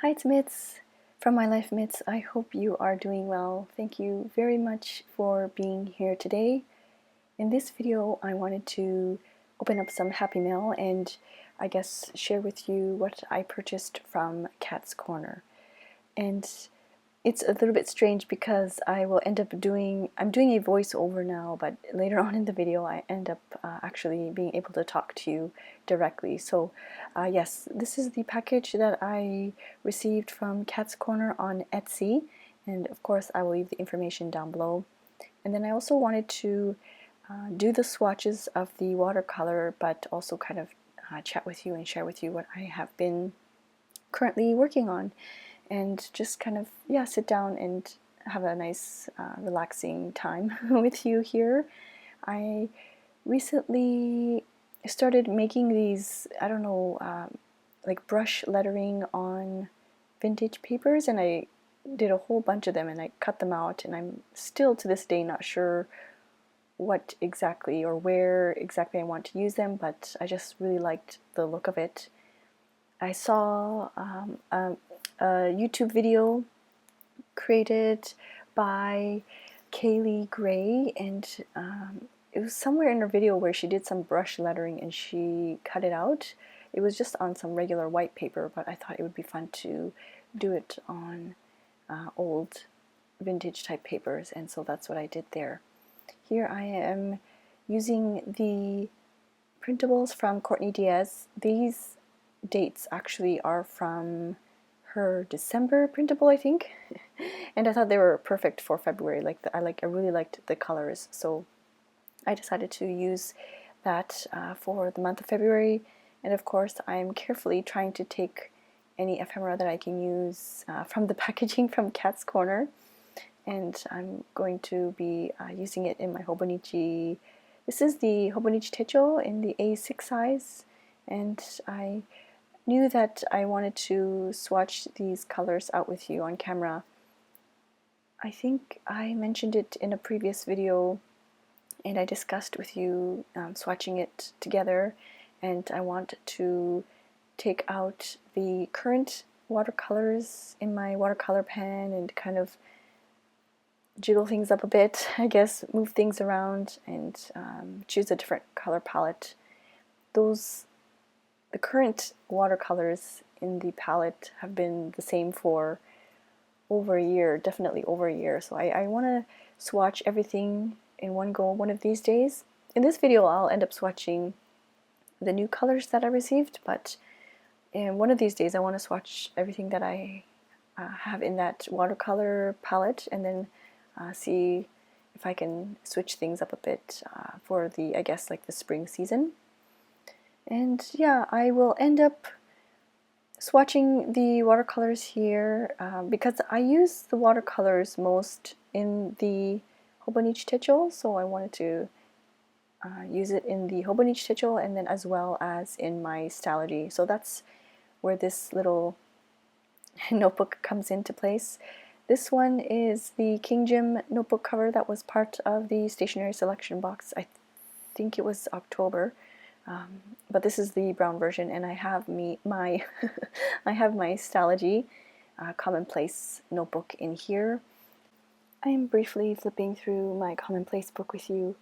Hi, it's Mitz from My Life Mitz. I hope you are doing well. Thank you very much for being here today. In this video, I wanted to open up some Happy Mail and I guess share with you what I purchased from Cat's Corner. And it's a little bit strange because I will end up I'm doing a voiceover now, but later on in the video I end up actually being able to talk to you directly. So yes, this is the package that I received from Cat's Corner on Etsy, and of course I will leave the information down below. And then I also wanted to do the swatches of the watercolor, but also kind of chat with you and share with you what I have been currently working on, and just kind of, yeah, sit down and have a nice relaxing time with you here. I recently started making these, I don't know, like brush lettering on vintage papers, and I did a whole bunch of them and I cut them out, and I'm still to this day not sure what exactly or where exactly I want to use them, but I just really liked the look of it. I saw a YouTube video created by Caylee Grey, and it was somewhere in her video where she did some brush lettering and she cut it out. It was just on some regular white paper, but I thought it would be fun to do it on old vintage type papers, and so that's what I did there. Here I am using the printables from Courtney Diaz. These dates actually are from her December printable, I think, and I thought they were perfect for February. I really liked the colors, so I decided to use that for the month of February. And of course, I'm carefully trying to take any ephemera that I can use from the packaging from Cat's Corner, and I'm going to be using it in my Hobonichi. This is the Hobonichi Techo in the A6 size, and I knew that I wanted to swatch these colors out with you on camera. I think I mentioned it in a previous video, and I discussed with you swatching it together, and I want to take out the current watercolors in my watercolor pen and kind of jiggle things up a bit, I guess, move things around, and choose a different color palette. The current watercolors in the palette have been the same for over a year, definitely over a year, so I want to swatch everything in one go one of these days. In this video I'll end up swatching the new colors that I received, but in one of these days I want to swatch everything that I have in that watercolor palette, and then see if I can switch things up a bit for the, I guess, like the spring season. And yeah, I will end up swatching the watercolors here because I use the watercolors most in the Hobonichi Techo, so I wanted to use it in the Hobonichi Techo and then as well as in my Stalogy. So that's where this little notebook comes into place. This one is the King Jim notebook cover that was part of the stationery selection box. I think it was October, but this is the brown version, and I have my I have my Stalogy commonplace notebook in here. I am briefly flipping through my commonplace book with you.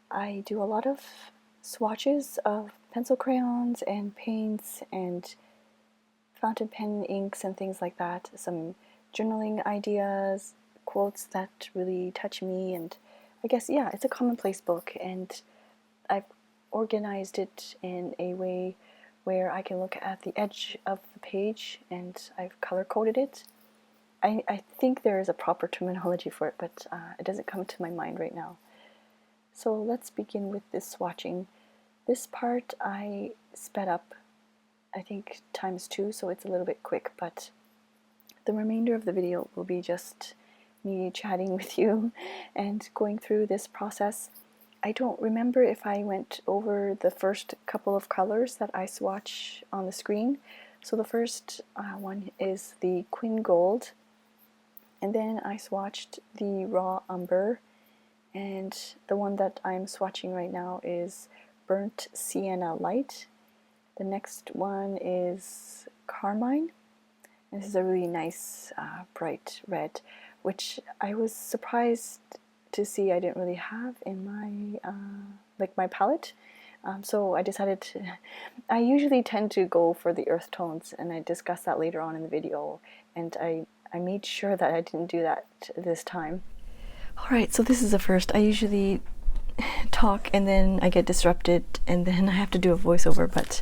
I do a lot of swatches of pencil crayons and paints and fountain pen inks and things like that, some journaling ideas, quotes that really touch me, and I guess, yeah, it's a commonplace book, and I've organized it in a way where I can look at the edge of the page, and I've color-coded it. I think there is a proper terminology for it, but it doesn't come to my mind right now. So let's begin with this swatching. This part I sped up, I think ×2, so it's a little bit quick, but the remainder of the video will be just me chatting with you and going through this process. I don't remember if I went over the first couple of colors that I swatch on the screen. So the first one is the Quin Gold, and then I swatched the Raw Umber, and the one that I'm swatching right now is Burnt Sienna Light. The next one is Carmine, This is a really nice bright red, which I was surprised to see I didn't really have in my my palette. So I decided to, I usually tend to go for the earth tones, and I discussed that later on in the video, and I made sure that I didn't do that this time. Alright, so this is the first. I usually talk and then I get disrupted and then I have to do a voiceover, but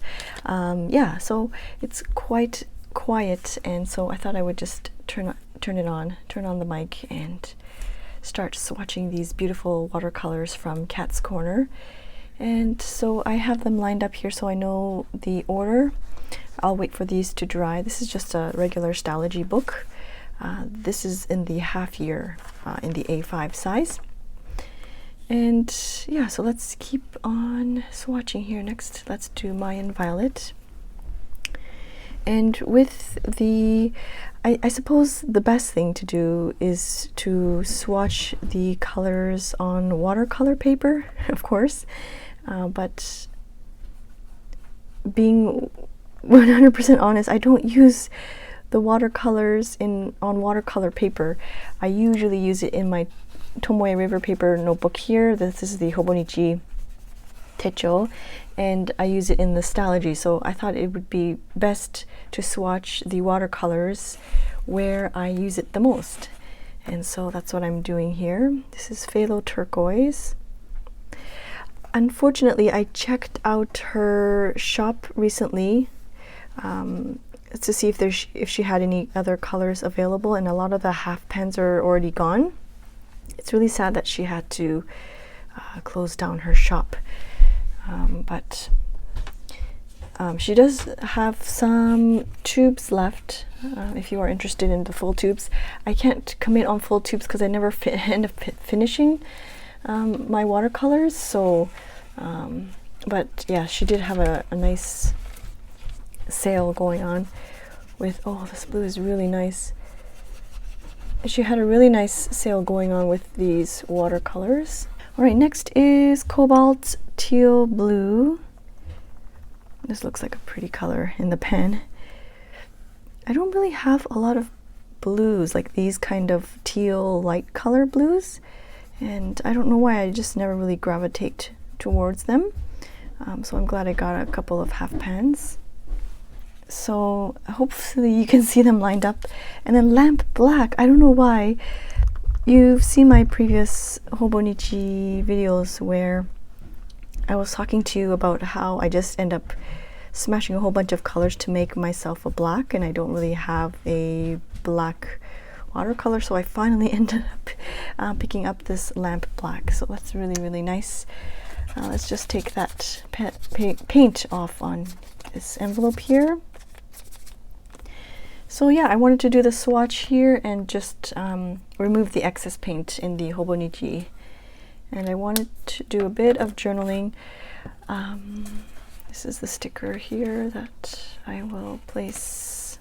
yeah, so it's quite quiet, and so I thought I would just turn on the mic and start swatching these beautiful watercolors from Cat's Korner. And so I have them lined up here so I know the order. I'll wait for these to dry. This is just a regular Stylogy book. This is in the half year, in the A5 size. And yeah, so let's keep on swatching here. Next, let's do Mayan Violet. And with the, I suppose the best thing to do is to swatch the colors on watercolor paper, of course. But being 100% honest, I don't use the watercolors on watercolor paper. I usually use it in my Tomoe River paper notebook here. This is the Hobonichi Techo, and I use it in the Stylogy, so I thought it would be best to swatch the watercolors where I use it the most. And so that's what I'm doing here. This is Phthalo Turquoise. Unfortunately, I checked out her shop recently to see if she had any other colors available, and a lot of the half pens are already gone. It's really sad that she had to close down her shop, but she does have some tubes left if you are interested in the full tubes. I can't commit on full tubes because I never end up finishing my watercolors, so but yeah, she did have a nice sale going on with, oh, this blue is really nice. She had a really nice sale going on with these watercolors. Alright, next is Cobalt Teal Blue. This looks like a pretty color in the pen. I don't really have a lot of blues, like these kind of teal light color blues, and I don't know why, I just never really gravitate towards them. So I'm glad I got a couple of half pans. So hopefully you can see them lined up. And then Lamp Black, I don't know why. You've seen my previous Hobonichi videos where I was talking to you about how I just end up smashing a whole bunch of colors to make myself a black, and I don't really have a black watercolor, so I finally ended up picking up this Lamp Black. So that's really, really nice. Let's just take that paint off on this envelope here. So yeah, I wanted to do the swatch here and just remove the excess paint in the Hobonichi. And I wanted to do a bit of journaling. This is the sticker here that I will place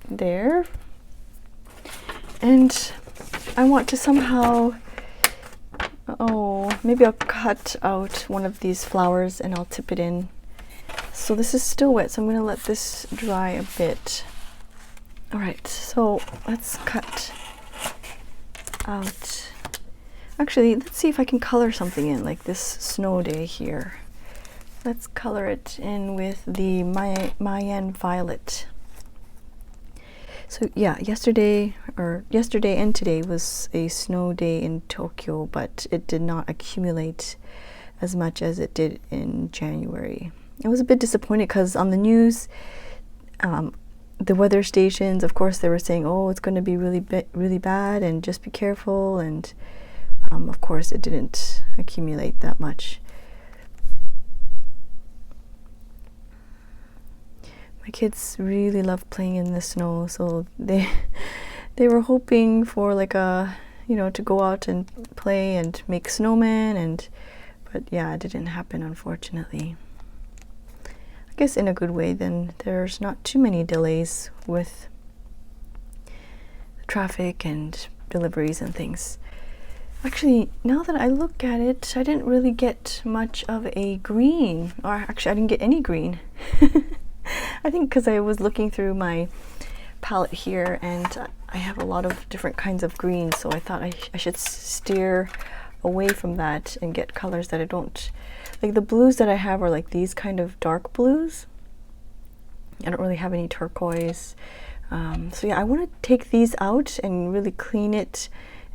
there. And I want to somehow, maybe I'll cut out one of these flowers and I'll tip it in. So this is still wet, so I'm going to let this dry a bit. Alright, so let's cut out. Actually, let's see if I can color something in, like this snow day here. Let's color it in with the Mayan Violet. So yeah, yesterday and today was a snow day in Tokyo, but it did not accumulate as much as it did in January. I was a bit disappointed because on the news, the weather stations, of course, they were saying, oh, it's going to be really bad and just be careful, and of course it didn't accumulate that much. My kids really love playing in the snow, so they were hoping for like a, to go out and play and make snowmen, but yeah, it didn't happen, unfortunately. I guess in a good way, then there's not too many delays with traffic and deliveries and things. Actually, now that I look at it, I didn't really get much of a green, or actually I didn't get any green. I think because I was looking through my palette here and I have a lot of different kinds of greens, so I thought I should steer away from that and get colors that I don't like. The blues that I have are like these kind of dark blues. I don't really have any turquoise. So yeah, I want to take these out and really clean it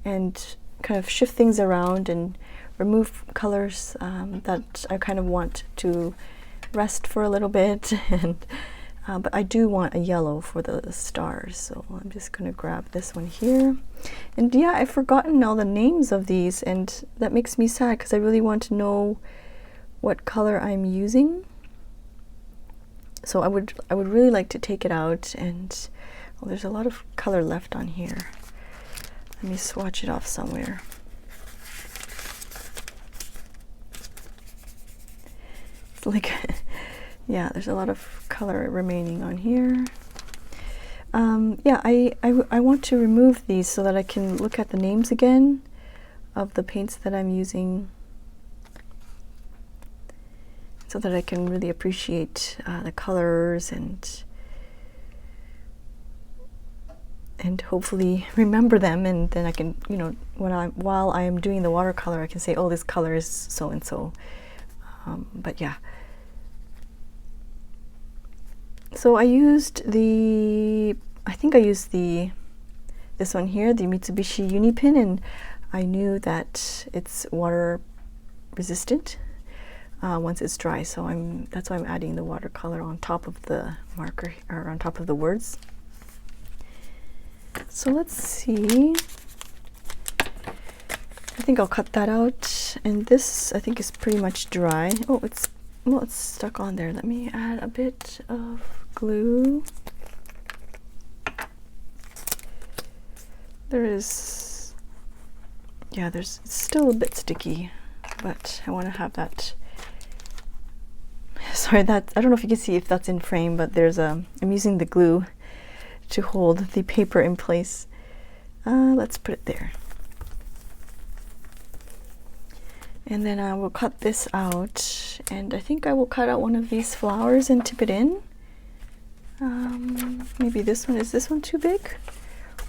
and kind of shift things around and remove colors that I kind of want to rest for a little bit. And but I do want a yellow for the stars, so I'm just going to grab this one here. And yeah, I've forgotten all the names of these, and that makes me sad because I really want to know what color I'm using. So I would really like to take it out, and well, there's a lot of color left on here. Let me swatch it off somewhere. It's like yeah, there's a lot of color remaining on here. Yeah, I want to remove these so that I can look at the names again of the paints that I'm using, so that I can really appreciate the colors and hopefully remember them, and then I can, you know, while I am doing the watercolor, I can say, oh, this color is so and so. But yeah. So I used I think I used this one here, the Mitsubishi Uni Pen, and I knew that it's water resistant once it's dry, so that's why I'm adding the watercolor on top of the marker, or on top of the words. So let's see. I think I'll cut that out, and this I think is pretty much dry. Oh, it's stuck on there. Let me add a bit of glue. It's still a bit sticky, but I want to have that. Sorry, I don't know if you can see if that's in frame, but I'm using the glue to hold the paper in place. Let's put it there. And then I will cut this out, and I think I will cut out one of these flowers and tip it in. Maybe this one. Is this one too big?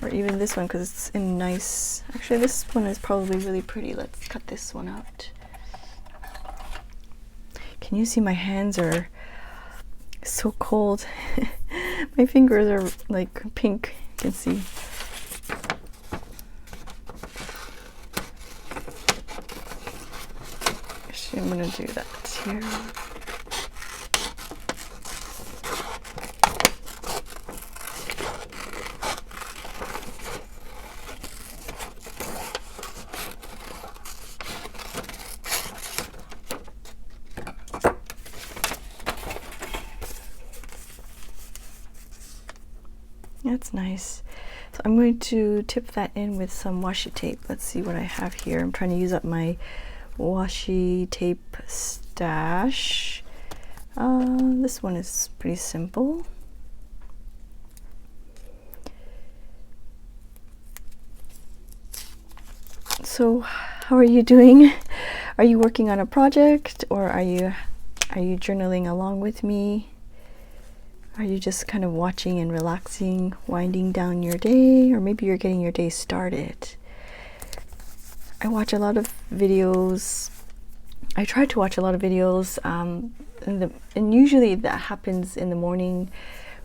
Or even this one, because it's in nice... Actually, this one is probably really pretty. Let's cut this one out. Can you see my hands are so cold? My fingers are like pink, you can see. Actually, I'm gonna do that here. That's nice. So I'm going to tip that in with some washi tape. Let's see what I have here. I'm trying to use up my washi tape stash. This one is pretty simple. So how are you doing? Are you working on a project, or are you journaling along with me? Are you just kind of watching and relaxing, winding down your day, or maybe you're getting your day started? I watch a lot of videos. I try to watch a lot of videos, and usually that happens in the morning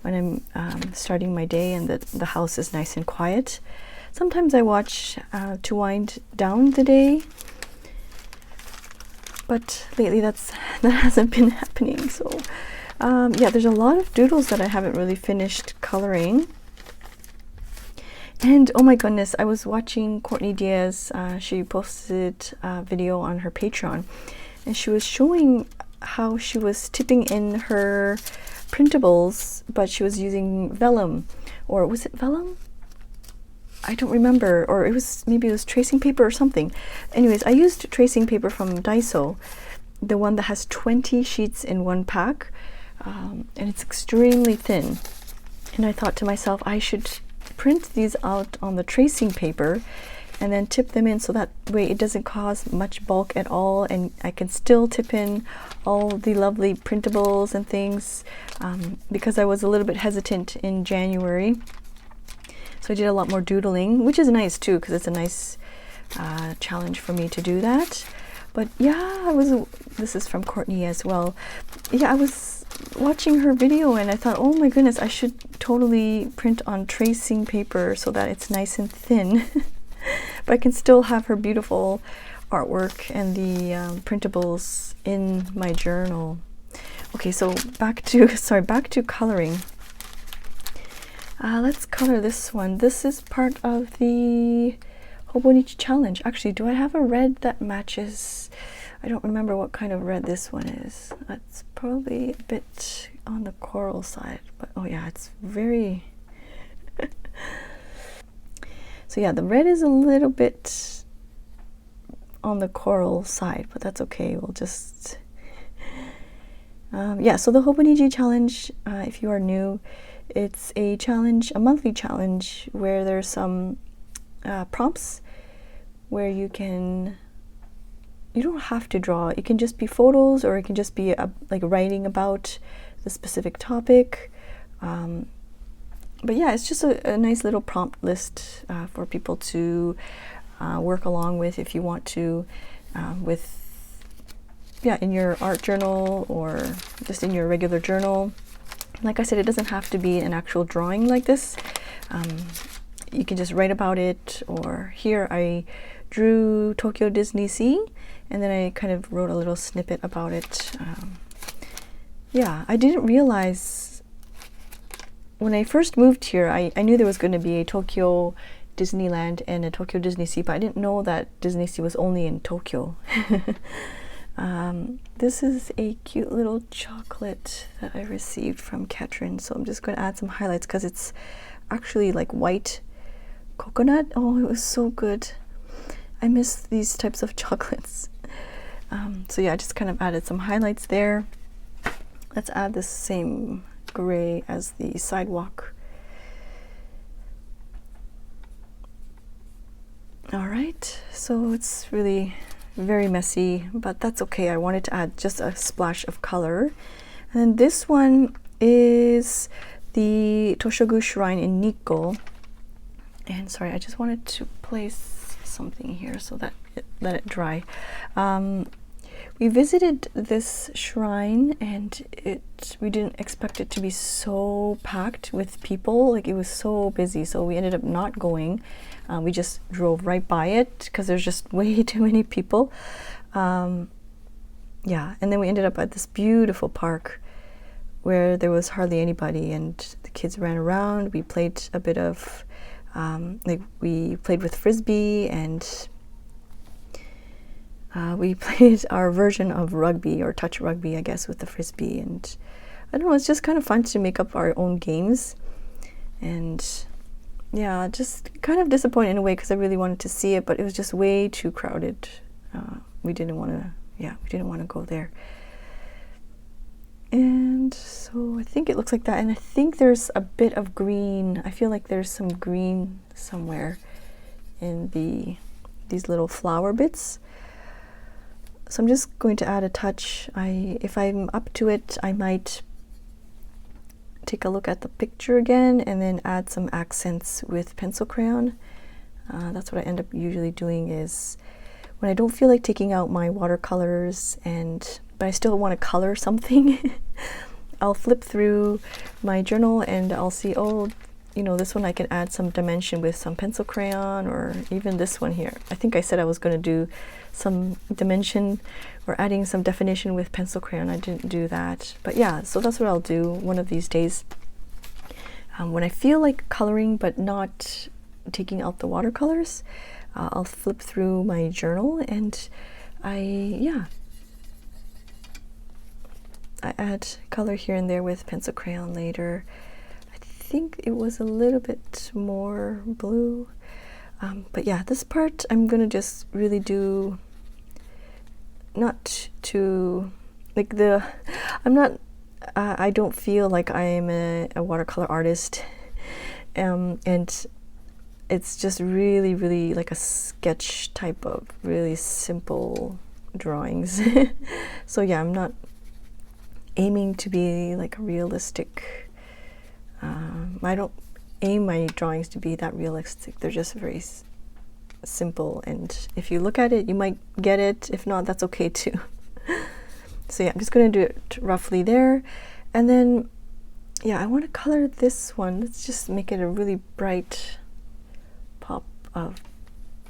when I'm starting my day and the house is nice and quiet. Sometimes I watch to wind down the day, but lately that hasn't been happening. So yeah, there's a lot of doodles that I haven't really finished coloring. And oh my goodness, I was watching Courtney Diaz. She posted a video on her Patreon, and she was showing how she was tipping in her printables, but she was using vellum, or was it vellum? I don't remember, or maybe it was tracing paper or something. Anyways, I used tracing paper from Daiso, the one that has 20 sheets in one pack. And it's extremely thin, and I thought to myself, I should print these out on the tracing paper and then tip them in so that way it doesn't cause much bulk at all, and I can still tip in all the lovely printables and things, because I was a little bit hesitant in January. So I did a lot more doodling, which is nice too, because it's a nice challenge for me to do that. But yeah, this is from Courtney as well. Yeah, I was watching her video and I thought, oh my goodness, I should totally print on tracing paper so that it's nice and thin. But I can still have her beautiful artwork and the printables in my journal. Okay, so back to coloring. Let's color this one. This is part of the Hobonichi challenge. Actually, do I have a red that matches? I don't remember what kind of red this one is. It's probably a bit on the coral side, but oh yeah, it's very so yeah, the red is a little bit on the coral side, but that's okay. We'll just yeah, so the Hobonichi challenge, if you are new, it's a challenge, a monthly challenge where there's some prompts where you don't have to draw. It can just be photos, or it can just be like writing about the specific topic. But yeah, it's just a nice little prompt list for people to work along with if you want to, in your art journal or just in your regular journal. Like I said, it doesn't have to be an actual drawing like this. You can just write about it, or here I drew Tokyo Disney Sea, and then I kind of wrote a little snippet about it. Yeah, I didn't realize when I first moved here, I knew there was going to be a Tokyo Disneyland and a Tokyo Disney Sea, but I didn't know that Disney Sea was only in Tokyo. This is a cute little chocolate that I received from Katrin, so I'm just going to add some highlights because it's actually like white coconut. Oh, it was so good. I miss these types of chocolates. So yeah, I just kind of added some highlights there. Let's add the same gray as the sidewalk. All right, so it's really very messy, but that's okay. I wanted to add just a splash of color. And then this one is the Toshogu Shrine in Nikko. And sorry, I just wanted to place something here so that let it dry. We visited this shrine, and we didn't expect it to be so packed with people. Like, it was so busy, so we ended up not going. We just drove right by it because there's just way too many people. Yeah, and then we ended up at this beautiful park where there was hardly anybody, and the kids ran around. We played a bit of we played with frisbee, and we played our version of rugby, or touch rugby, I guess, with the frisbee. And I don't know, it's just kind of fun to make up our own games. And yeah, just kind of disappointed in a way because I really wanted to see it, but it was just way too crowded. We didn't want to go there. And so I think it looks like that, and I think there's a bit of green. I feel like there's some green somewhere in these little flower bits. So I'm just going to add a touch. If I'm up to it, I might take a look at the picture again and then add some accents with pencil crayon. That's what I end up usually doing, is when I don't feel like taking out my watercolors but I still want to color something, I'll flip through my journal and I'll see, oh, you know, this one I can add some dimension with some pencil crayon, or even this one here. I think I said I was going to do some dimension or adding some definition with pencil crayon. I didn't do that. But yeah, so that's what I'll do one of these days. When I feel like coloring but not taking out the watercolors, I'll flip through my journal and I add color here and there with pencil crayon later. I think it was a little bit more blue. But yeah, this part I'm gonna just really do, not to, like I don't feel like I am a watercolor artist. And it's just really like a sketch type of really simple drawings. So yeah, I'm not aiming to be like a realistic, I don't aim my drawings to be that realistic. They're just very simple, and if you look at it you might get it. If not, that's okay too. So yeah, I'm just going to do it roughly there, and then yeah, I want to color this one. Let's just make it a really bright pop of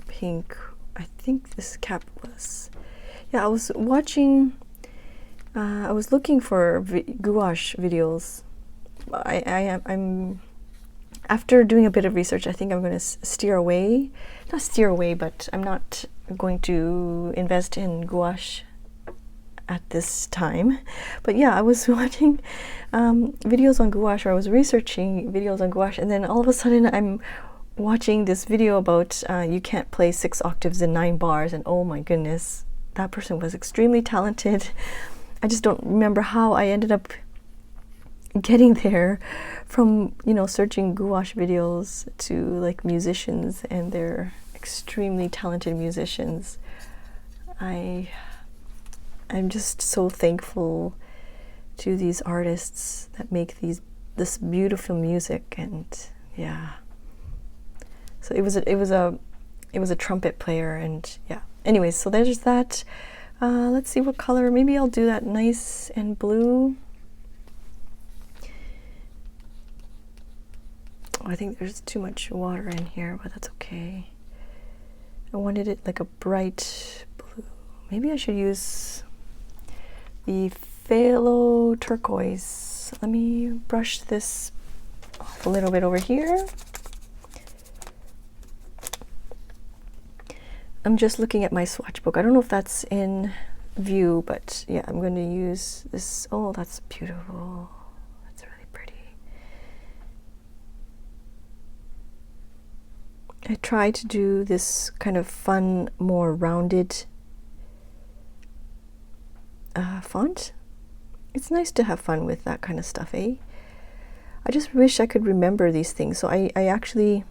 pink. I think this cap was, yeah, I was watching, I was looking for gouache videos. I'm after doing a bit of research, I think I'm going to steer away, not steer away, but I'm not going to invest in gouache at this time. But yeah, I was watching videos on gouache, or I was researching videos on gouache, and then all of a sudden I'm watching this video about you can't play 6 octaves in 9 bars, and oh my goodness, that person was extremely talented. I just don't remember how I ended up getting there from, you know, searching gouache videos to like musicians, and they're extremely talented musicians. I'm just so thankful to these artists that make this beautiful music. And yeah, so it was a trumpet player, and yeah, anyways, so there's that. Let's see what color. Maybe I'll do that nice and blue. Oh, I think there's too much water in here, but that's okay. I wanted it like a bright blue. Maybe I should use the phthalo turquoise. Let me brush this off a little bit over here. I'm just looking at my swatch book. I don't know if that's in view, but yeah, I'm going to use this. Oh, that's beautiful. That's really pretty. I try to do this kind of fun, more rounded font. It's nice to have fun with that kind of stuff, eh? I just wish I could remember these things. So I actually,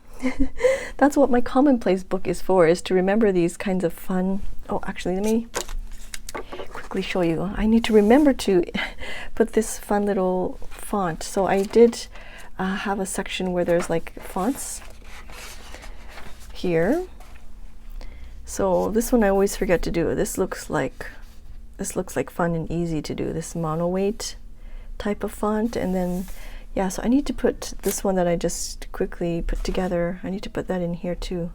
that's what my commonplace book is for, is to remember these kinds of fun. Oh, actually, let me quickly show you. I need to remember to put this fun little font. So I did have a section where there's like fonts here. So this one I always forget to do. This looks like fun and easy to do, this mono weight type of font. And then yeah, so I need to put this one that I just quickly put together, I need to put that in here too.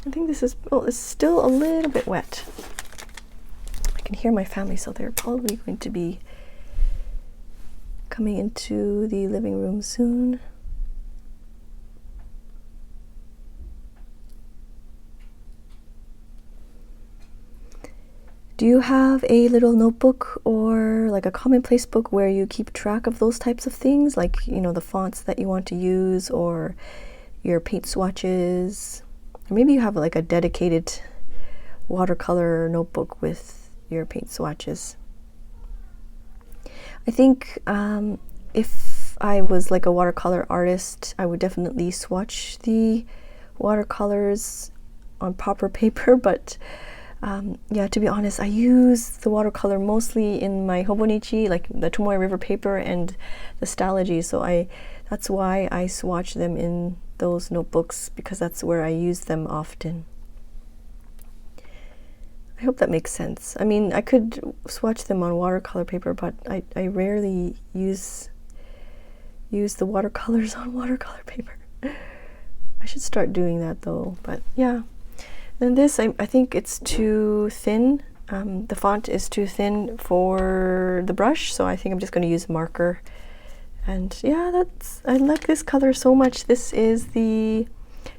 I think this is, oh, it's still a little bit wet. I can hear my family, so they're probably going to be coming into the living room soon. Do you have a little notebook or like a commonplace book where you keep track of those types of things, like, you know, the fonts that you want to use, or your paint swatches? Or maybe you have like a dedicated watercolor notebook with your paint swatches. I think if I was like a watercolor artist, I would definitely swatch the watercolors on proper paper, but yeah, to be honest, I use the watercolor mostly in my Hobonichi, like the Tomoe River paper and the Stalogy, so that's why I swatch them in those notebooks, because that's where I use them often. I hope that makes sense. I mean, I could swatch them on watercolor paper, but I rarely use the watercolors on watercolor paper. I should start doing that though, but yeah. And this, I think it's too thin. The font is too thin for the brush, so I think I'm just going to use marker. And yeah, I like this color so much. This is the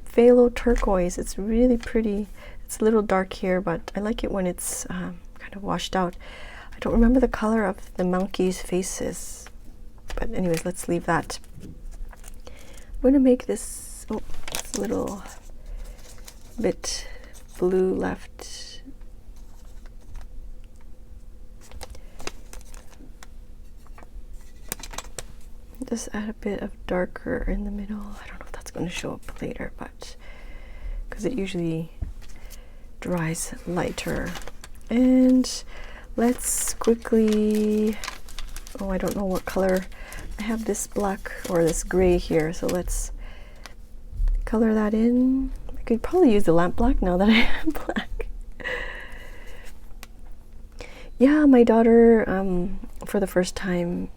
phthalo turquoise. It's really pretty. It's a little dark here, but I like it when it's kind of washed out. I don't remember the color of the monkeys' faces, but anyways, let's leave that. I'm going to make this, oh, it's a little bit blue left. Just add a bit of darker in the middle. I don't know if that's going to show up later, but because it usually dries lighter. And let's quickly, oh, I don't know what color. I have this black or this gray here, so let's color that in. I could probably use the lamp black now that I have black. Yeah, my daughter, for the first time,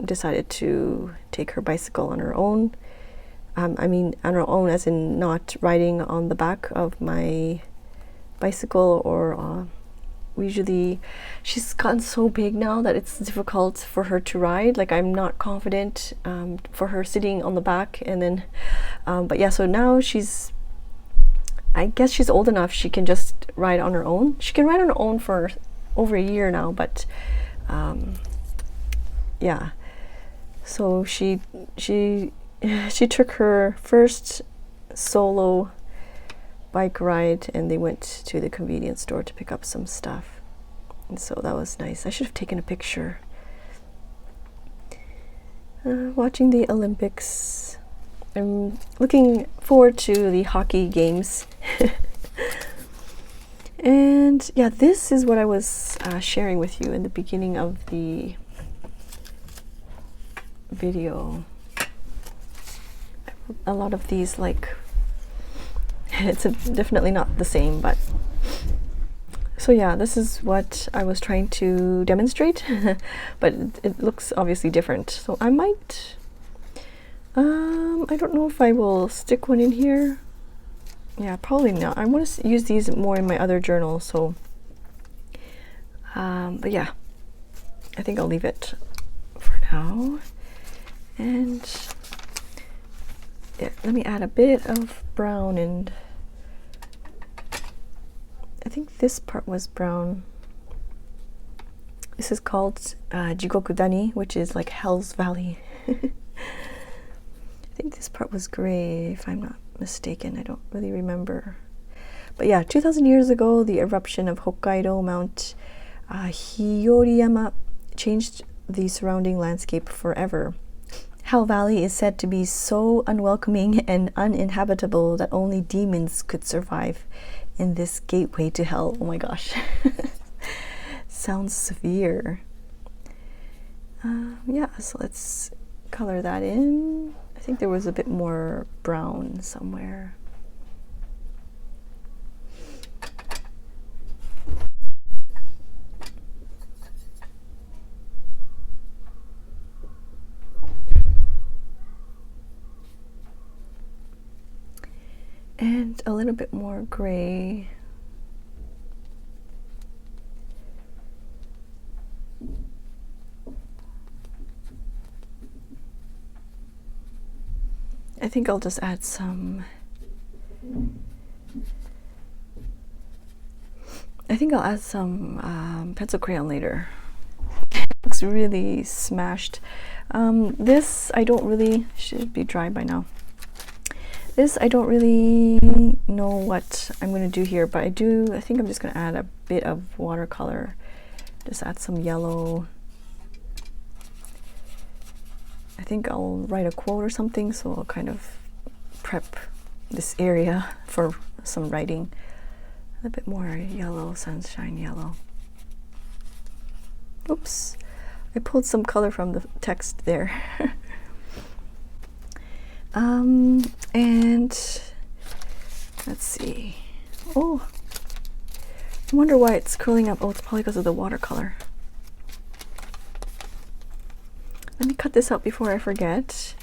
decided to take her bicycle on her own. I mean, on her own as in not riding on the back of my bicycle, or usually she's gotten so big now that it's difficult for her to ride. Like, I'm not confident for her sitting on the back. And then but yeah, so now she's, I guess she's old enough she can just ride on her own. She can ride on her own for over a year now, but yeah, so she took her first solo bike ride, and they went to the convenience store to pick up some stuff, and so that was nice. I should have taken a picture. Watching the Olympics. I'm looking forward to the hockey games. And yeah, this is what I was sharing with you in the beginning of the video. A lot of these, like, it's definitely not the same, but so yeah, this is what I was trying to demonstrate. But it looks obviously different, so I might I don't know if I will stick one in here. Yeah, probably not. I want to use these more in my other journal, so but yeah, I think I'll leave it for now. And yeah, let me add a bit of brown, and I think this part was brown. This is called Jigokudani, which is like Hell's Valley. I think this part was gray, if I'm not mistaken. I don't really remember. But yeah, 2,000 years ago, the eruption of Hokkaido Mount Hiyoriyama changed the surrounding landscape forever. Hell Valley is said to be so unwelcoming and uninhabitable that only demons could survive in this gateway to hell. Oh my gosh. Sounds severe. Yeah, so let's color that in. I think there was a bit more brown somewhere. And a little bit more gray. I think I'll just add some, pencil crayon later. Looks really smashed. This I don't really, should be dry by now. This I don't really know what I'm going to do here, but I think I'm just going to add a bit of watercolor. Just add some yellow. I think I'll write a quote or something, so I'll kind of prep this area for some writing. A bit more yellow, sunshine yellow. Oops, I pulled some color from the text there. And let's see. Oh, I wonder why it's curling up. Oh, it's probably because of the watercolor. Let me cut this out before I forget.